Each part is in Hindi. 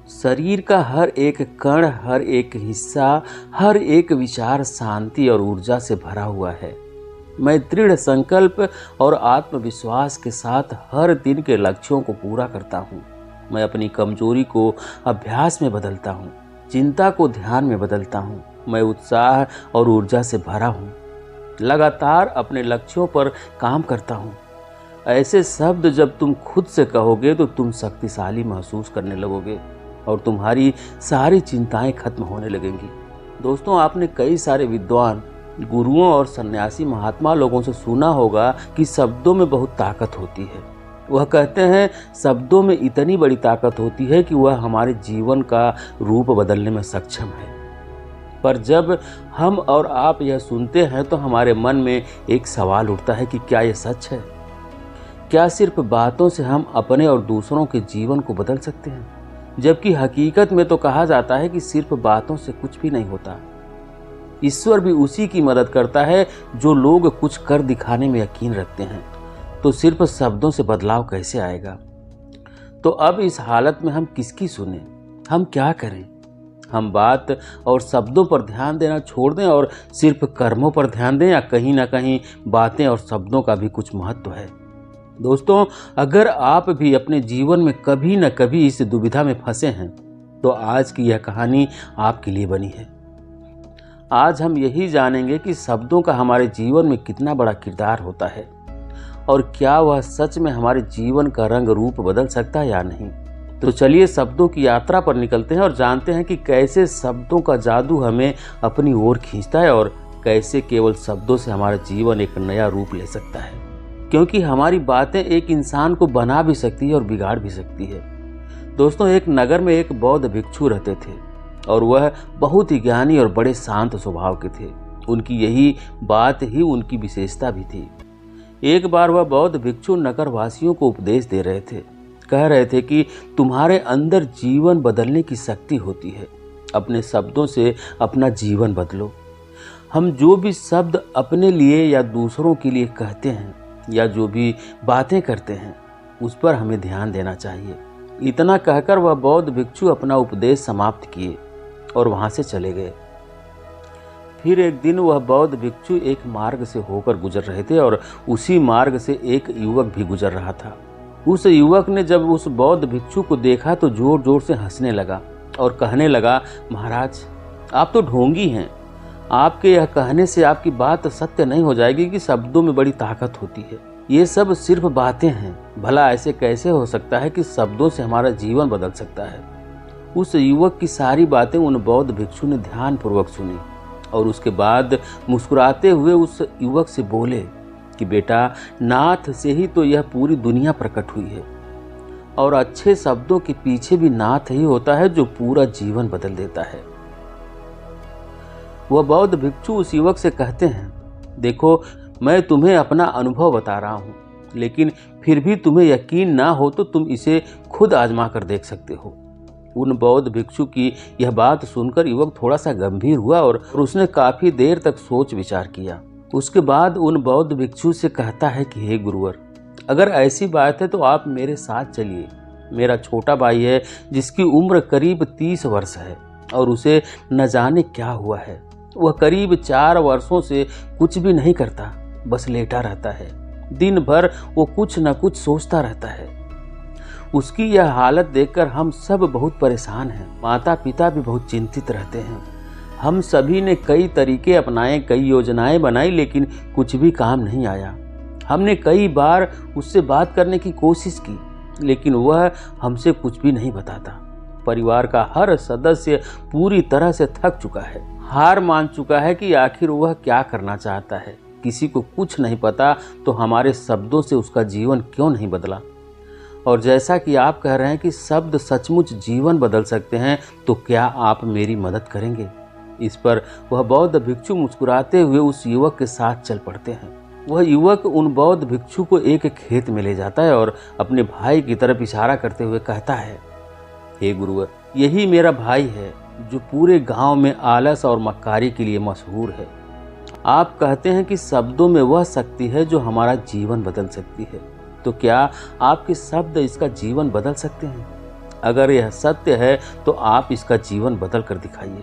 शरीर का हर एक कण, हर एक हिस्सा, हर एक विचार शांति और ऊर्जा से भरा हुआ है। मैं दृढ़ संकल्प और आत्मविश्वास के साथ हर दिन के लक्ष्यों को पूरा करता हूँ। मैं अपनी कमजोरी को अभ्यास में बदलता हूँ, चिंता को ध्यान में बदलता हूँ। मैं उत्साह और ऊर्जा से भरा हूँ, लगातार अपने लक्ष्यों पर काम करता हूँ। ऐसे शब्द जब तुम खुद से कहोगे तो तुम शक्तिशाली महसूस करने लगोगे और तुम्हारी सारी चिंताएं खत्म होने लगेंगी। दोस्तों, आपने कई सारे विद्वान, गुरुओं और सन्यासी महात्मा लोगों से सुना होगा कि शब्दों में बहुत ताकत होती है। वह कहते हैं शब्दों में इतनी बड़ी ताकत होती है कि वह हमारे जीवन का रूप बदलने में सक्षम है। पर जब हम और आप यह सुनते हैं तो हमारे मन में एक सवाल उठता है कि क्या यह सच है? क्या सिर्फ बातों से हम अपने और दूसरों के जीवन को बदल सकते हैं? जबकि हकीकत में तो कहा जाता है कि सिर्फ बातों से कुछ भी नहीं होता। ईश्वर भी उसी की मदद करता है जो लोग कुछ कर दिखाने में यकीन रखते हैं। तो सिर्फ शब्दों से बदलाव कैसे आएगा? तो अब इस हालत में हम किसकी सुने? हम क्या करें? हम बात और शब्दों पर ध्यान देना छोड़ दें और सिर्फ कर्मों पर ध्यान दें, या कहीं ना कहीं बातें और शब्दों का भी कुछ महत्व है? दोस्तों, अगर आप भी अपने जीवन में कभी न कभी इस दुविधा में फंसे हैं तो आज की यह कहानी आपके लिए बनी है। आज हम यही जानेंगे कि शब्दों का हमारे जीवन में कितना बड़ा किरदार होता है और क्या वह सच में हमारे जीवन का रंग रूप बदल सकता है या नहीं। तो चलिए शब्दों की यात्रा पर निकलते हैं और जानते हैं कि कैसे शब्दों का जादू हमें अपनी ओर खींचता है और कैसे केवल शब्दों से हमारा जीवन एक नया रूप ले सकता है। क्योंकि हमारी बातें एक इंसान को बना भी सकती है और बिगाड़ भी सकती है। दोस्तों, एक नगर में एक बौद्ध भिक्षु रहते थे और वह बहुत ही ज्ञानी और बड़े शांत स्वभाव के थे। उनकी यही बात ही उनकी विशेषता भी थी। एक बार वह बौद्ध भिक्षु नगर वासियों को उपदेश दे रहे थे। कह रहे थे कि तुम्हारे अंदर जीवन बदलने की शक्ति होती है। अपने शब्दों से अपना जीवन बदलो। हम जो भी शब्द अपने लिए या दूसरों के लिए कहते हैं या जो भी बातें करते हैं उस पर हमें ध्यान देना चाहिए। इतना कहकर वह बौद्ध भिक्षु अपना उपदेश समाप्त किए और वहां से चले गए। फिर एक दिन वह बौद्ध भिक्षु एक मार्ग से होकर गुजर रहे थे और उसी मार्ग से एक युवक भी गुजर रहा था। उस युवक ने जब उस बौद्ध भिक्षु को देखा तो जोर जोर से हंसने लगा और कहने लगा, महाराज, आप तो ढोंगी हैं। आपके यह कहने से आपकी बात सत्य नहीं हो जाएगी कि शब्दों में बड़ी ताकत होती है। ये सब सिर्फ बातें हैं। भला ऐसे कैसे हो सकता है कि शब्दों से हमारा जीवन बदल सकता है? उस युवक की सारी बातें उन बौद्ध भिक्षु ने ध्यानपूर्वक सुनी और उसके बाद मुस्कुराते हुए उस युवक से बोले कि बेटा, नाथ से ही तो यह पूरी दुनिया प्रकट हुई है और अच्छे शब्दों के पीछे भी नाथ ही होता है जो पूरा जीवन बदल देता है। वह बौद्ध भिक्षु उस युवक से कहते हैं, देखो, मैं तुम्हें अपना अनुभव बता रहा हूँ, लेकिन फिर भी तुम्हें यकीन ना हो तो तुम इसे खुद आजमा कर देख सकते हो। उन बौद्ध भिक्षु की यह बात सुनकर युवक थोड़ा सा गंभीर हुआ और उसने काफी देर तक सोच विचार किया। उसके बाद उन बौद्ध भिक्षु से कहता है कि हे गुरुवर, अगर ऐसी बात है तो आप मेरे साथ चलिए। मेरा छोटा भाई है जिसकी उम्र करीब 30 वर्ष है और उसे न जाने क्या हुआ है। वह करीब 4 वर्षों से कुछ भी नहीं करता, बस लेटा रहता है। दिन भर वो कुछ न कुछ सोचता रहता है। उसकी यह हालत देखकर हम सब बहुत परेशान हैं। माता पिता भी बहुत चिंतित रहते हैं। हम सभी ने कई तरीके अपनाए, कई योजनाएं बनाई, लेकिन कुछ भी काम नहीं आया। हमने कई बार उससे बात करने की कोशिश की, लेकिन वह हमसे कुछ भी नहीं बताता। परिवार का हर सदस्य पूरी तरह से थक चुका है, हार मान चुका है कि आखिर वह क्या करना चाहता है। किसी को कुछ नहीं पता तो हमारे शब्दों से उसका जीवन क्यों नहीं बदला। और जैसा कि आप कह रहे हैं कि शब्द सचमुच जीवन बदल सकते हैं, तो क्या आप मेरी मदद करेंगे? इस पर वह बौद्ध भिक्षु मुस्कुराते हुए उस युवक के साथ चल पड़ते हैं। वह युवक उन बौद्ध भिक्षु को एक खेत में ले जाता है और अपने भाई की तरफ इशारा करते हुए कहता है, हे गुरुवर, यही मेरा भाई है जो पूरे गांव में आलस और मक्कारी के लिए मशहूर है। आप कहते हैं कि शब्दों में वह शक्ति है जो हमारा जीवन बदल सकती है, तो क्या आपके शब्द इसका जीवन बदल सकते हैं? अगर यह सत्य है तो आप इसका जीवन बदल कर दिखाइए।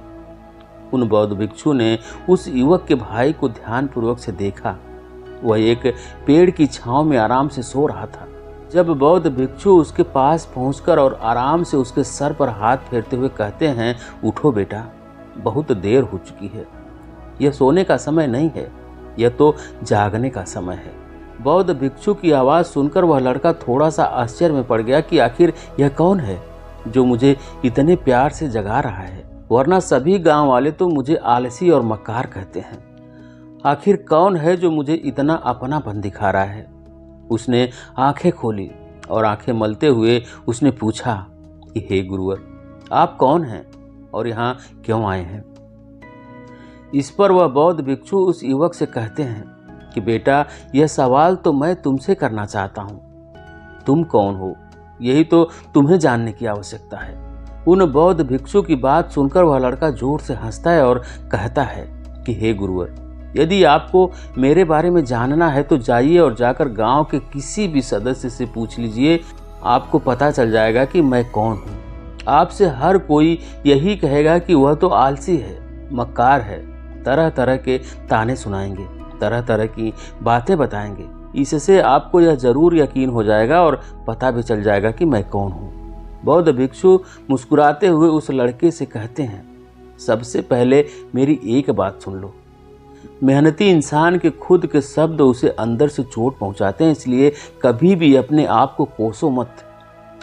उन बौद्ध भिक्षु ने उस युवक के भाई को ध्यानपूर्वक से देखा। वह एक पेड़ की छांव में आराम से सो रहा था। जब बौद्ध भिक्षु उसके पास पहुंचकर और आराम से उसके सर पर हाथ फेरते हुए कहते हैं, उठो बेटा, बहुत देर हो चुकी है, यह सोने का समय नहीं है, यह तो जागने का समय है। बौद्ध भिक्षु की आवाज़ सुनकर वह लड़का थोड़ा सा आश्चर्य में पड़ गया कि आखिर यह कौन है जो मुझे इतने प्यार से जगा रहा है, वरना सभी गांव वाले तो मुझे आलसी और मक्कार कहते हैं। आखिर कौन है जो मुझे इतना अपनापन दिखा रहा है। उसने आंखें खोली और आंखें मलते हुए उसने पूछा कि हे गुरुवर, आप कौन हैं और यहाँ क्यों आए हैं। इस पर वह बौद्ध भिक्षु उस युवक से कहते हैं कि बेटा, यह सवाल तो मैं तुमसे करना चाहता हूँ। तुम कौन हो, यही तो तुम्हें जानने की आवश्यकता है। उन बौद्ध भिक्षु की बात सुनकर वह लड़का जोर से हंसता है और कहता है कि हे गुरुवर, यदि आपको मेरे बारे में जानना है तो जाइए और जाकर गांव के किसी भी सदस्य से पूछ लीजिए, आपको पता चल जाएगा कि मैं कौन हूँ। आपसे हर कोई यही कहेगा कि वह तो आलसी है, मक्कार है, तरह तरह के ताने सुनाएंगे, तरह तरह की बातें बताएंगे। इससे आपको यह जरूर यकीन हो जाएगा और पता भी चल जाएगा कि मैं कौन हूँ। बौद्ध भिक्षु मुस्कुराते हुए उस लड़के से कहते हैं, सबसे पहले मेरी एक बात सुन लो। मेहनती इंसान के खुद के शब्द उसे अंदर से चोट पहुंचाते हैं, इसलिए कभी भी अपने आप को कोसो मत,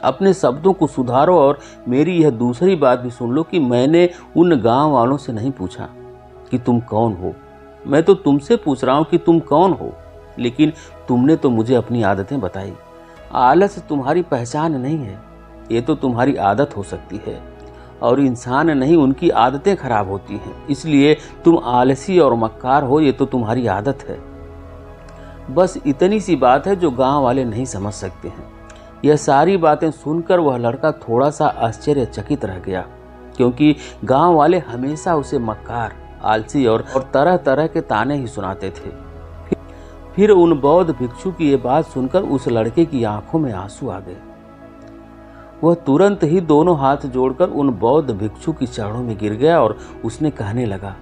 अपने शब्दों को सुधारो। और मेरी यह दूसरी बात भी सुन लो कि मैंने उन गांव वालों से नहीं पूछा कि तुम कौन हो, मैं तो तुमसे पूछ रहा हूं कि तुम कौन हो। लेकिन तुमने तो मुझे अपनी आदतें बताई। आलस तुम्हारी पहचान नहीं है, ये तो तुम्हारी आदत हो सकती है, और इंसान नहीं, उनकी आदतें खराब होती हैं। इसलिए तुम आलसी और मक्कार हो, ये तो तुम्हारी आदत है। बस इतनी सी बात है जो गांव वाले नहीं समझ सकते हैं। यह सारी बातें सुनकर वह लड़का थोड़ा सा आश्चर्यचकित रह गया, क्योंकि गांव वाले हमेशा उसे मक्कार, आलसी और तरह तरह के ताने ही सुनाते थे। फिर उन बौद्ध भिक्षु की ये बात सुनकर उस लड़के की आंखों में आंसू आ गए। वह तुरंत ही दोनों हाथ जोड़कर उन बौद्ध भिक्षु की चरणों में गिर गया और उसने कहने लगा,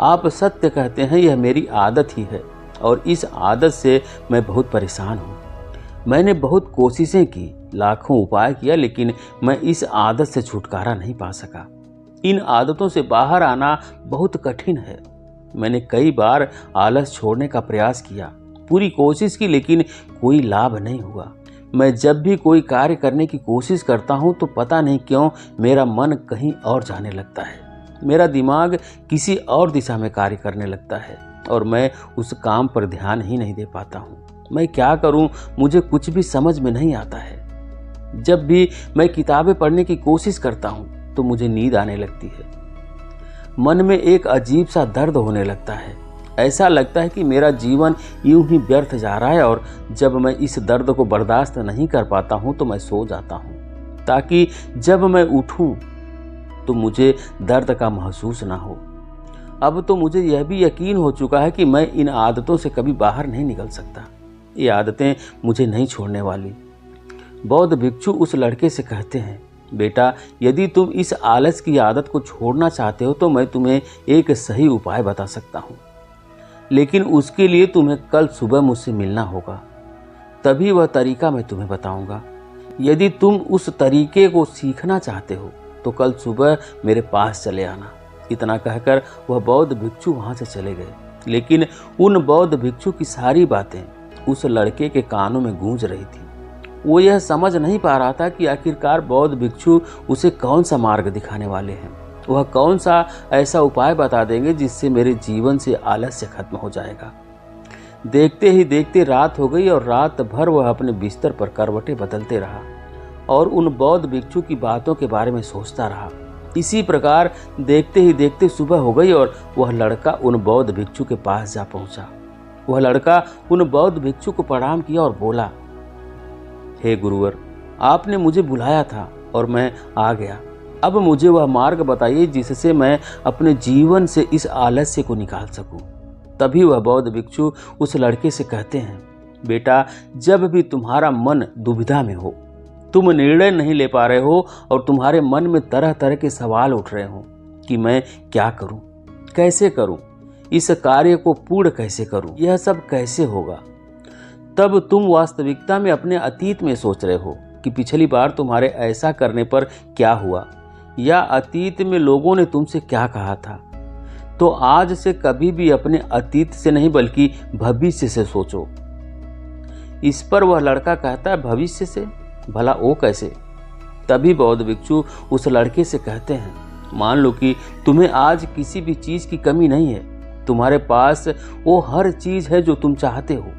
आप सत्य कहते हैं, यह मेरी आदत ही है और इस आदत से मैं बहुत परेशान हूँ। मैंने बहुत कोशिशें की, लाखों उपाय किया, लेकिन मैं इस आदत से छुटकारा नहीं पा सका। इन आदतों से बाहर आना बहुत कठिन है। मैंने कई बार आलस छोड़ने का प्रयास किया, पूरी कोशिश की, लेकिन कोई लाभ नहीं हुआ। मैं जब भी कोई कार्य करने की कोशिश करता हूँ तो पता नहीं क्यों मेरा मन कहीं और जाने लगता है, मेरा दिमाग किसी और दिशा में कार्य करने लगता है और मैं उस काम पर ध्यान ही नहीं दे पाता हूँ। मैं क्या करूँ, मुझे कुछ भी समझ में नहीं आता है। जब भी मैं किताबें पढ़ने की कोशिश करता हूँ तो मुझे नींद आने लगती है। मन में एक अजीब सा दर्द होने लगता है। ऐसा लगता है कि मेरा जीवन यूं ही व्यर्थ जा रहा है, और जब मैं इस दर्द को बर्दाश्त नहीं कर पाता हूं तो मैं सो जाता हूं, ताकि जब मैं उठूं तो मुझे दर्द का महसूस ना हो। अब तो मुझे यह भी यकीन हो चुका है कि मैं इन आदतों से कभी बाहर नहीं निकल सकता। ये आदतें मुझे नहीं छोड़ने वाली। बौद्ध भिक्षु उस लड़के से कहते हैं, बेटा, यदि तुम इस आलस की आदत को छोड़ना चाहते हो तो मैं तुम्हें एक सही उपाय बता सकता हूँ, लेकिन उसके लिए तुम्हें कल सुबह मुझसे मिलना होगा, तभी वह तरीका मैं तुम्हें बताऊंगा। यदि तुम उस तरीके को सीखना चाहते हो तो कल सुबह मेरे पास चले आना। इतना कहकर वह बौद्ध भिक्षु वहां से चले गए। लेकिन उन बौद्ध भिक्षु की सारी बातें उस लड़के के कानों में गूंज रही थी। वो यह समझ नहीं पा रहा था कि आखिरकार बौद्ध भिक्षु उसे कौन सा मार्ग दिखाने वाले हैं। वह कौन सा ऐसा उपाय बता देंगे जिससे मेरे जीवन से आलस्य खत्म हो जाएगा। देखते ही देखते रात हो गई और रात भर वह अपने बिस्तर पर करवटें बदलते रहा और उन बौद्ध भिक्षु की बातों के बारे में सोचता रहा। इसी प्रकार देखते ही देखते सुबह हो गई और वह लड़का उन बौद्ध भिक्षु के पास जा पहुंचा। वह लड़का उन बौद्ध भिक्षु को प्रणाम किया और बोला, हे गुरुवर, आपने मुझे बुलाया था और मैं आ गया। अब मुझे वह मार्ग बताइए जिससे मैं अपने जीवन से इस आलस्य को निकाल सकूं। तभी वह बौद्ध भिक्षु उस लड़के से कहते हैं, बेटा, जब भी तुम्हारा मन दुविधा में हो तुम निर्णय नहीं ले पा रहे हो और तुम्हारे मन में तरह तरह के सवाल उठ रहे हो कि मैं क्या करूं, कैसे करूं, इस कार्य को पूर्ण कैसे करूं, यह सब कैसे होगा। तब तुम वास्तविकता में अपने अतीत में सोच रहे हो कि पिछली बार तुम्हारे ऐसा करने पर क्या हुआ, या अतीत में लोगों ने तुमसे क्या कहा था। तो आज से कभी भी अपने अतीत से नहीं बल्कि भविष्य से सोचो। इस पर वह लड़का कहता है, भविष्य से? भला वो कैसे? तभी बौद्ध भिक्षु उस लड़के से कहते हैं, मान लो कि तुम्हें आज किसी भी चीज की कमी नहीं है, तुम्हारे पास वो हर चीज है जो तुम चाहते हो,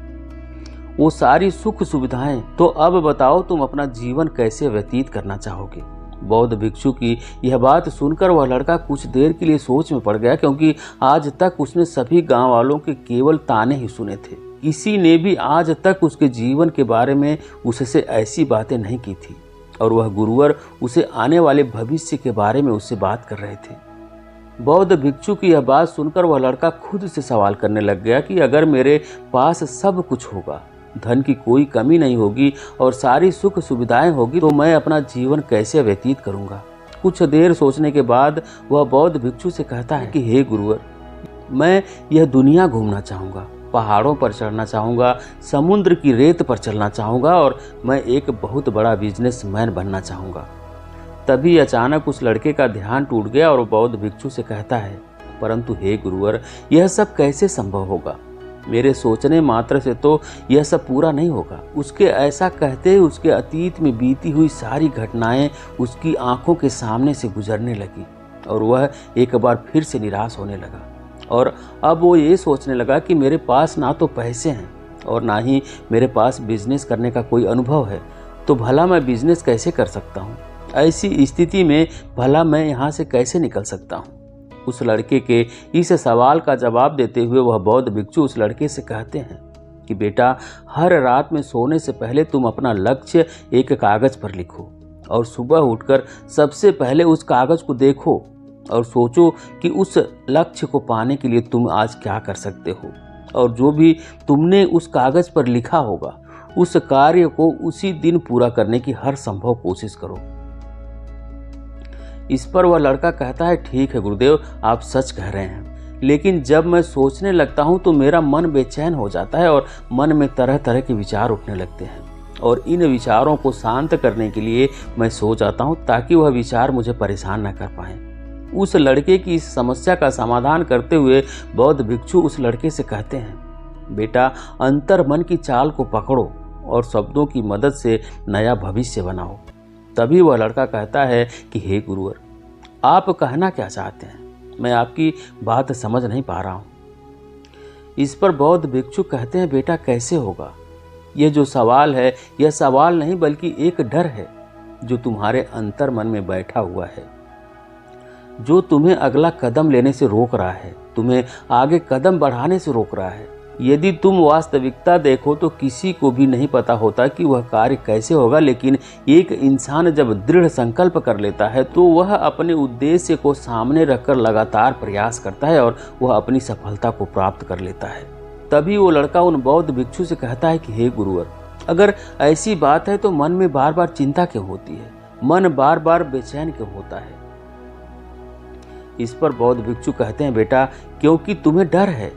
वो सारी सुख सुविधाएं। तो अब बताओ तुम अपना जीवन कैसे व्यतीत करना चाहोगे। बौद्ध भिक्षु की यह बात सुनकर वह लड़का कुछ देर के लिए सोच में पड़ गया, क्योंकि आज तक उसने सभी गांव वालों के केवल ताने ही सुने थे। किसी ने भी आज तक उसके जीवन के बारे में उससे ऐसी बातें नहीं की थी, और वह गुरुवर उसे आने वाले भविष्य के बारे में उससे बात कर रहे थे। बौद्ध भिक्षु की यह बात सुनकर वह लड़का खुद से सवाल करने लग गया कि अगर मेरे पास सब कुछ होगा, धन की कोई कमी नहीं होगी और सारी सुख सुविधाएं होगी, तो मैं अपना जीवन कैसे व्यतीत करूंगा। कुछ देर सोचने के बाद वह बौद्ध भिक्षु से कहता है कि हे गुरुवर, मैं यह दुनिया घूमना चाहूँगा, पहाड़ों पर चढ़ना चाहूँगा, समुद्र की रेत पर चलना चाहूँगा, और मैं एक बहुत बड़ा बिजनेसमैन बनना चाहूँगा। तभी अचानक उस लड़के का ध्यान टूट गया और बौद्ध भिक्षु से कहता है, परंतु हे गुरुवर, यह सब कैसे संभव होगा? मेरे सोचने मात्र से तो यह सब पूरा नहीं होगा। उसके ऐसा कहते ही उसके अतीत में बीती हुई सारी घटनाएं उसकी आंखों के सामने से गुजरने लगी और वह एक बार फिर से निराश होने लगा। और अब वो ये सोचने लगा कि मेरे पास ना तो पैसे हैं और ना ही मेरे पास बिजनेस करने का कोई अनुभव है, तो भला मैं बिजनेस कैसे कर सकता हूँ? ऐसी स्थिति में भला मैं यहाँ से कैसे निकल सकता हूँ? उस लड़के के इस सवाल का जवाब देते हुए वह बौद्ध भिक्षु उस लड़के से कहते हैं कि बेटा, हर रात में सोने से पहले तुम अपना लक्ष्य एक कागज पर लिखो और सुबह उठकर सबसे पहले उस कागज को देखो और सोचो कि उस लक्ष्य को पाने के लिए तुम आज क्या कर सकते हो, और जो भी तुमने उस कागज पर लिखा होगा उस कार्य को उसी दिन पूरा करने की हर संभव कोशिश करो। इस पर वह लड़का कहता है, ठीक है गुरुदेव, आप सच कह रहे हैं, लेकिन जब मैं सोचने लगता हूँ तो मेरा मन बेचैन हो जाता है और मन में तरह तरह के विचार उठने लगते हैं, और इन विचारों को शांत करने के लिए मैं सो जाता हूँ ताकि वह विचार मुझे परेशान न कर पाएं। उस लड़के की इस समस्या का समाधान करते हुए बौद्ध भिक्षु उस लड़के से कहते हैं, बेटा, अंतर मन की चाल को पकड़ो और शब्दों की मदद से नया भविष्य बनाओ। तभी वह लड़का कहता है कि हे गुरुवर, आप कहना क्या चाहते हैं? मैं आपकी बात समझ नहीं पा रहा हूँ। इस पर बौद्ध भिक्षु कहते हैं, बेटा, कैसे होगा? यह जो सवाल है यह सवाल नहीं बल्कि एक डर है जो तुम्हारे अंतर मन में बैठा हुआ है, जो तुम्हें अगला कदम लेने से रोक रहा है, तुम्हें आगे कदम बढ़ाने से रोक रहा है। यदि तुम वास्तविकता देखो तो किसी को भी नहीं पता होता कि वह कार्य कैसे होगा, लेकिन एक इंसान जब दृढ़ संकल्प कर लेता है तो वह अपने उद्देश्य को सामने रखकर लगातार प्रयास करता है और वह अपनी सफलता को प्राप्त कर लेता है। तभी वो लड़का उन बौद्ध भिक्षु से कहता है कि हे गुरुवर, अगर ऐसी बात है तो मन में बार बार चिंता क्यों होती है? मन बार बार बेचैन क्यों होता है? इस पर बौद्ध भिक्षु कहते हैं, बेटा, क्योंकि तुम्हें डर है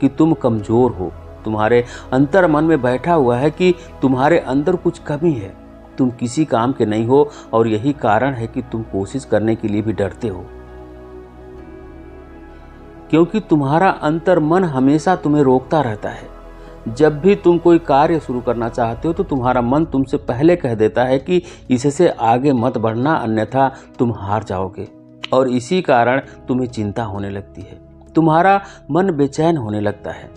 कि तुम कमजोर हो। तुम्हारे अंतर मन में बैठा हुआ है कि तुम्हारे अंदर कुछ कमी है, तुम किसी काम के नहीं हो, और यही कारण है कि तुम कोशिश करने के लिए भी डरते हो, क्योंकि तुम्हारा अंतर मन हमेशा तुम्हें रोकता रहता है। जब भी तुम कोई कार्य शुरू करना चाहते हो तो तुम्हारा मन तुमसे पहले कह देता है कि इससे आगे मत बढ़ना, अन्यथा तुम हार जाओगे, और इसी कारण तुम्हें चिंता होने लगती है, तुम्हारा मन बेचैन होने लगता है।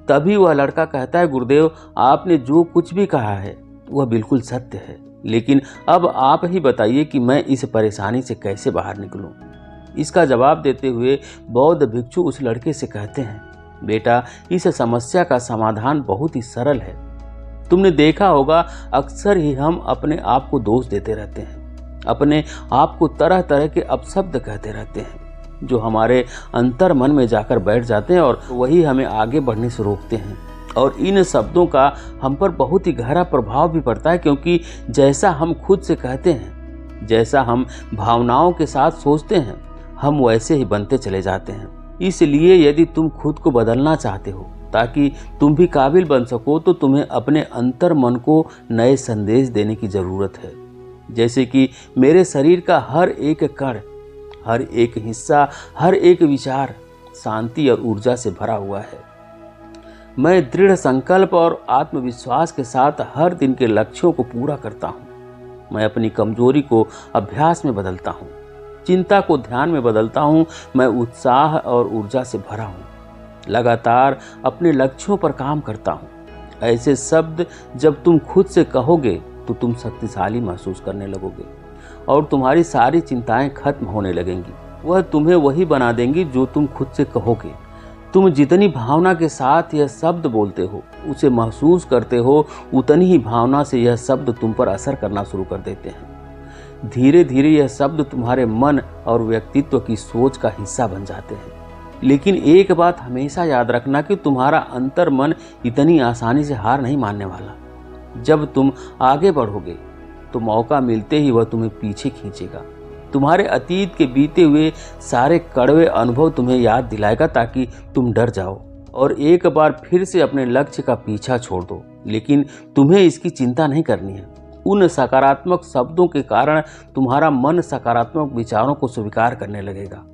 तभी वह लड़का कहता है, गुरुदेव, आपने जो कुछ भी कहा है वह बिल्कुल सत्य है, लेकिन अब आप ही बताइए कि मैं इस परेशानी से कैसे बाहर निकलूं। इसका जवाब देते हुए बौद्ध भिक्षु उस लड़के से कहते हैं, बेटा, इस समस्या का समाधान बहुत ही सरल है। तुमने देखा होगा, अक्सर ही हम अपने आप को दोष देते रहते हैं, अपने आप को तरह तरह के अपशब्द कहते रहते हैं जो हमारे अंतर मन में जाकर बैठ जाते हैं और वही हमें आगे बढ़ने से रोकते हैं। और इन शब्दों का हम पर बहुत ही गहरा प्रभाव भी पड़ता है, क्योंकि जैसा हम खुद से कहते हैं, जैसा हम भावनाओं के साथ सोचते हैं, हम वैसे ही बनते चले जाते हैं। इसलिए यदि तुम खुद को बदलना चाहते हो ताकि तुम भी काबिल बन सको, तो तुम्हें अपने अंतर मन को नए संदेश देने की ज़रूरत है। जैसे कि मेरे शरीर का हर एक कण, हर एक हिस्सा, हर एक विचार शांति और ऊर्जा से भरा हुआ है। मैं दृढ़ संकल्प और आत्मविश्वास के साथ हर दिन के लक्ष्यों को पूरा करता हूँ। मैं अपनी कमजोरी को अभ्यास में बदलता हूँ, चिंता को ध्यान में बदलता हूँ। मैं उत्साह और ऊर्जा से भरा हूँ, लगातार अपने लक्ष्यों पर काम करता हूँ। ऐसे शब्द जब तुम खुद से कहोगे तो तुम शक्तिशाली महसूस करने लगोगे और तुम्हारी सारी चिंताएं खत्म होने लगेंगी। वह तुम्हें वही बना देंगी जो तुम खुद से कहोगे। तुम जितनी भावना के साथ यह शब्द बोलते हो, उसे महसूस करते हो, उतनी ही भावना से यह शब्द तुम पर असर करना शुरू कर देते हैं। धीरे धीरे यह शब्द तुम्हारे मन और व्यक्तित्व की सोच का हिस्सा बन जाते हैं। लेकिन एक बात हमेशा याद रखना कि तुम्हारा अंतर मन इतनी आसानी से हार नहीं मानने वाला। जब तुम आगे बढ़ोगे तो मौका मिलते ही वह तुम्हें पीछे खींचेगा। तुम्हारे अतीत के बीते हुए सारे कड़वे अनुभव तुम्हें याद दिलाएगा ताकि तुम डर जाओ और एक बार फिर से अपने लक्ष्य का पीछा छोड़ दो। लेकिन तुम्हें इसकी चिंता नहीं करनी है। उन सकारात्मक शब्दों के कारण तुम्हारा मन सकारात्मक विचारों को स्वीकार करने लगेगा।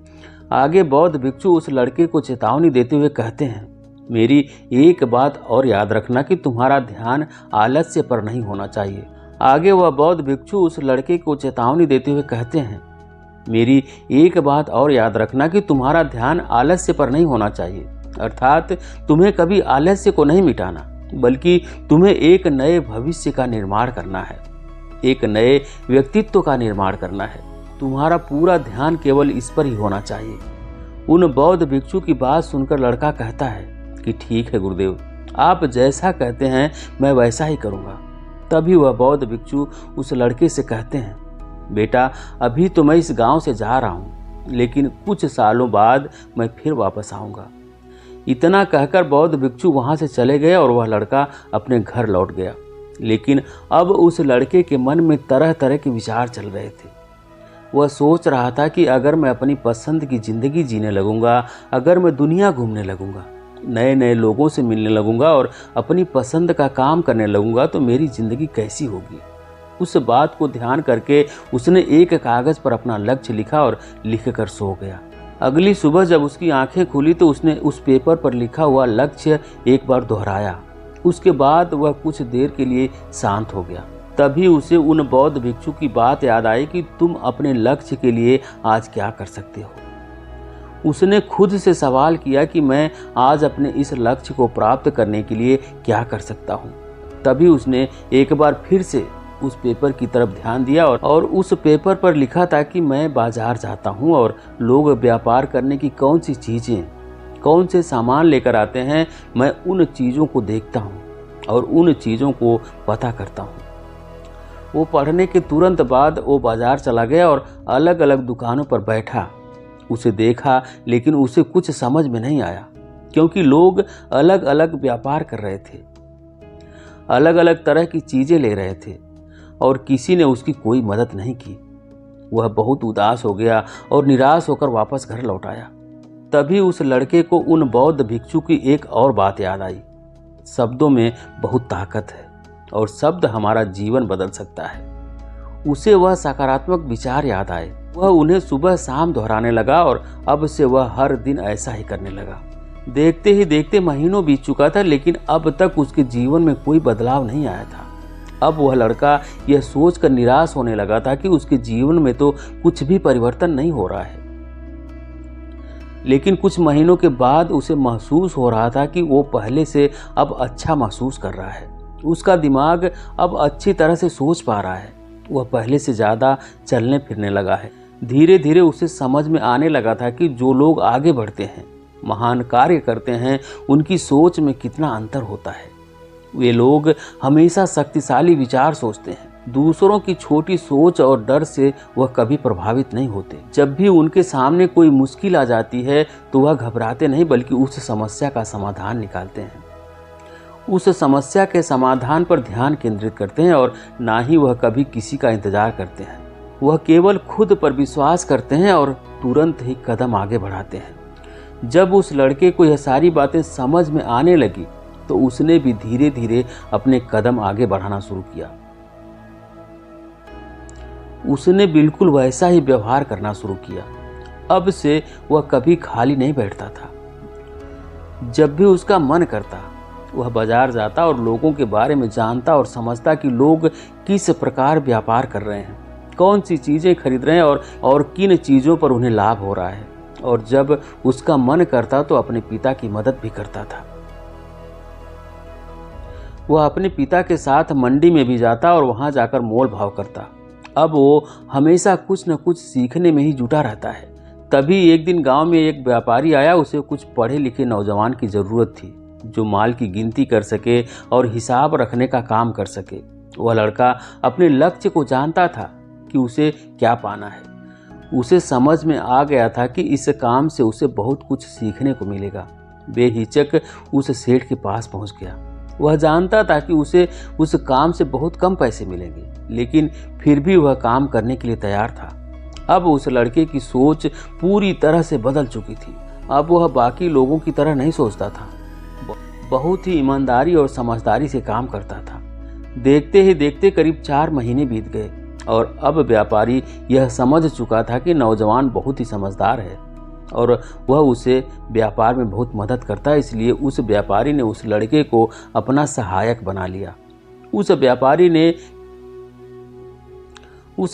आगे बौद्ध भिक्षु उस लड़के को चेतावनी देते हुए कहते हैं, मेरी एक बात और याद रखना कि तुम्हारा ध्यान आलस्य पर नहीं होना चाहिए। आगे वह बौद्ध भिक्षु उस लड़के को चेतावनी देते हुए कहते हैं, मेरी एक बात और याद रखना कि तुम्हारा ध्यान आलस्य पर नहीं होना चाहिए। अर्थात तुम्हें कभी आलस्य को नहीं मिटाना, बल्कि तुम्हें एक नए भविष्य का निर्माण करना है, एक नए व्यक्तित्व का निर्माण करना है। तुम्हारा पूरा ध्यान केवल इस पर ही होना चाहिए। उन बौद्ध भिक्षु की बात सुनकर लड़का कहता है कि ठीक है गुरुदेव, आप जैसा कहते हैं मैं वैसा ही करूँगा। तभी वह बौद्ध भिक्षु उस लड़के से कहते हैं, बेटा अभी तो मैं इस गांव से जा रहा हूँ, लेकिन कुछ सालों बाद मैं फिर वापस आऊँगा। इतना कहकर बौद्ध भिक्षु वहाँ से चले गए और वह लड़का अपने घर लौट गया। लेकिन अब उस लड़के के मन में तरह तरह के विचार चल रहे थे। वह सोच रहा था कि अगर मैं अपनी पसंद की ज़िंदगी जीने लगूंगा, अगर मैं दुनिया घूमने लगूंगा, नए नए लोगों से मिलने लगूंगा और अपनी पसंद का काम करने लगूंगा, तो मेरी ज़िंदगी कैसी होगी। उस बात को ध्यान करके उसने एक कागज़ पर अपना लक्ष्य लिखा और लिख कर सो गया। अगली सुबह जब उसकी आंखें खुली तो उसने उस पेपर पर लिखा हुआ लक्ष्य एक बार दोहराया। उसके बाद वह कुछ देर के लिए शांत हो गया। तभी उसे उन बौद्ध भिक्षु की बात याद आई कि तुम अपने लक्ष्य के लिए आज क्या कर सकते हो। उसने खुद से सवाल किया कि मैं आज अपने इस लक्ष्य को प्राप्त करने के लिए क्या कर सकता हूँ। तभी उसने एक बार फिर से उस पेपर की तरफ ध्यान दिया और उस पेपर पर लिखा था कि मैं बाजार जाता हूँ और लोग व्यापार करने की कौन सी चीज़ें, कौन से सामान लेकर आते हैं, मैं उन चीज़ों को देखता हूँ और उन चीज़ों को पता करता हूँ। वो पढ़ने के तुरंत बाद वो बाजार चला गया और अलग अलग दुकानों पर बैठा। उसे देखा लेकिन उसे कुछ समझ में नहीं आया, क्योंकि लोग अलग अलग व्यापार कर रहे थे, अलग अलग तरह की चीज़ें ले रहे थे और किसी ने उसकी कोई मदद नहीं की। वह बहुत उदास हो गया और निराश होकर वापस घर लौट आया। तभी उस लड़के को उन बौद्ध भिक्षु की एक और बात याद आई। शब्दों में बहुत ताकत है और शब्द हमारा जीवन बदल सकता है। उसे वह सकारात्मक विचार याद आए। वह उन्हें सुबह शाम दोहराने लगा और अब से वह हर दिन ऐसा ही करने लगा। देखते ही देखते महीनों बीत चुका था, लेकिन अब तक उसके जीवन में कोई बदलाव नहीं आया था। अब वह लड़का यह सोचकर निराश होने लगा था कि उसके जीवन में तो कुछ भी परिवर्तन नहीं हो रहा है। लेकिन कुछ महीनों के बाद उसे महसूस हो रहा था कि वो पहले से अब अच्छा महसूस कर रहा है। उसका दिमाग अब अच्छी तरह से सोच पा रहा है। वह पहले से ज़्यादा चलने फिरने लगा है। धीरे धीरे उसे समझ में आने लगा था कि जो लोग आगे बढ़ते हैं, महान कार्य करते हैं, उनकी सोच में कितना अंतर होता है। वे लोग हमेशा शक्तिशाली विचार सोचते हैं। दूसरों की छोटी सोच और डर से वह कभी प्रभावित नहीं होते। जब भी उनके सामने कोई मुश्किल आ जाती है तो वह घबराते नहीं, बल्कि उस समस्या का समाधान निकालते हैं। उस समस्या के समाधान पर ध्यान केंद्रित करते हैं और ना ही वह कभी किसी का इंतजार करते हैं। वह केवल खुद पर विश्वास करते हैं और तुरंत ही कदम आगे बढ़ाते हैं। जब उस लड़के को यह सारी बातें समझ में आने लगी तो उसने भी धीरे धीरे अपने कदम आगे बढ़ाना शुरू किया। उसने बिल्कुल वैसा ही व्यवहार करना शुरू किया। अब से वह कभी खाली नहीं बैठता था। जब भी उसका मन करता वह बाजार जाता और लोगों के बारे में जानता और समझता कि लोग किस प्रकार व्यापार कर रहे हैं, कौन सी चीज़ें खरीद रहे हैं और किन चीज़ों पर उन्हें लाभ हो रहा है। और जब उसका मन करता तो अपने पिता की मदद भी करता था। वह अपने पिता के साथ मंडी में भी जाता और वहां जाकर मोल भाव करता। अब वो हमेशा कुछ न कुछ सीखने में ही जुटा रहता है। तभी एक दिन गांव में एक व्यापारी आया। उसे कुछ पढ़े लिखे नौजवान की ज़रूरत थी जो माल की गिनती कर सके और हिसाब रखने का काम कर सके। वह लड़का अपने लक्ष्य को जानता था कि उसे क्या पाना है। उसे समझ में आ गया था कि इस काम से उसे बहुत कुछ सीखने को मिलेगा। बेहिचक उस सेठ के पास पहुंच गया। वह जानता था कि उसे उस काम से बहुत कम पैसे मिलेंगे, लेकिन फिर भी वह काम करने के लिए तैयार था। अब उस लड़के की सोच पूरी तरह से बदल चुकी थी। अब वह बाकी लोगों की तरह नहीं सोचता था, बहुत ही ईमानदारी और समझदारी से काम करता था। देखते ही देखते करीब 4 महीने बीत गए और अब व्यापारी यह समझ चुका था कि नौजवान बहुत ही समझदार है और वह उसे व्यापार में बहुत मदद करता है। इसलिए उस व्यापारी ने उस लड़के को अपना सहायक बना लिया। उस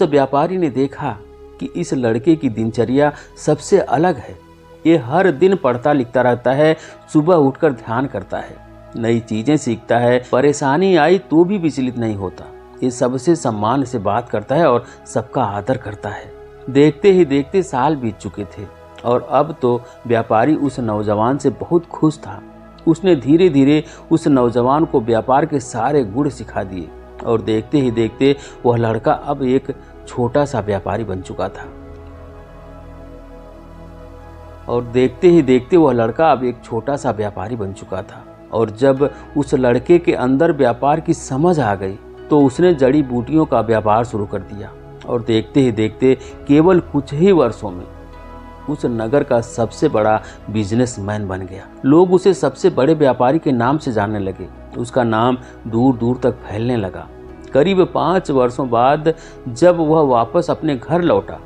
व्यापारी ने देखा कि इस लड़के की दिनचर्या सबसे अलग है। ये हर दिन पढ़ता लिखता रहता है, सुबह उठकर ध्यान करता है, नई चीजें सीखता है, परेशानी आई तो भी विचलित नहीं होता। ये सबसे सम्मान से बात करता है और सबका आदर करता है। देखते ही देखते साल बीत चुके थे और अब तो व्यापारी उस नौजवान से बहुत खुश था। उसने धीरे धीरे उस नौजवान को व्यापार के सारे गुण सिखा दिए और देखते ही देखते वह लड़का अब एक छोटा सा व्यापारी बन चुका था। और जब उस लड़के के अंदर व्यापार की समझ आ गई तो उसने जड़ी बूटियों का व्यापार शुरू कर दिया और देखते ही देखते केवल कुछ ही वर्षों में उस नगर का सबसे बड़ा बिजनेसमैन बन गया। लोग उसे सबसे बड़े व्यापारी के नाम से जानने लगे। उसका नाम दूर दूर तक फैलने लगा। करीब 5 वर्षों बाद जब वह वापस अपने घर लौटा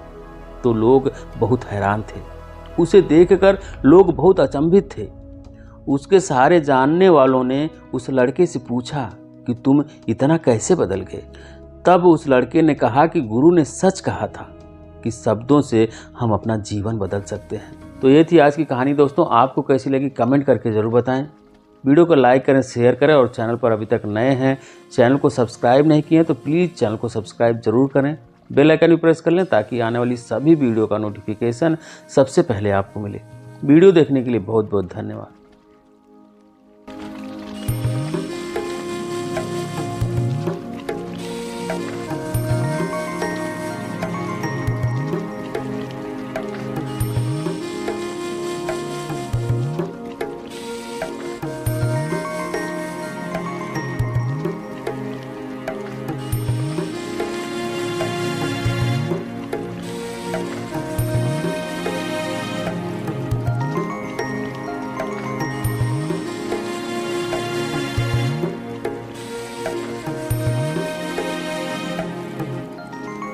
तो लोग बहुत हैरान थे। उसे देखकर लोग बहुत अचंभित थे। उसके सारे जानने वालों ने उस लड़के से पूछा कि तुम इतना कैसे बदल गए। तब उस लड़के ने कहा कि गुरु ने सच कहा था कि शब्दों से हम अपना जीवन बदल सकते हैं। तो ये थी आज की कहानी दोस्तों। आपको कैसी लगी कमेंट करके ज़रूर बताएं। वीडियो को लाइक करें, शेयर करें और चैनल पर अभी तक नए हैं, चैनल को सब्सक्राइब नहीं किए तो प्लीज़ चैनल को सब्सक्राइब जरूर करें। बेल आइकन भी प्रेस कर लें ताकि आने वाली सभी वीडियो का नोटिफिकेशन सबसे पहले आपको मिले। वीडियो देखने के लिए बहुत बहुत धन्यवाद।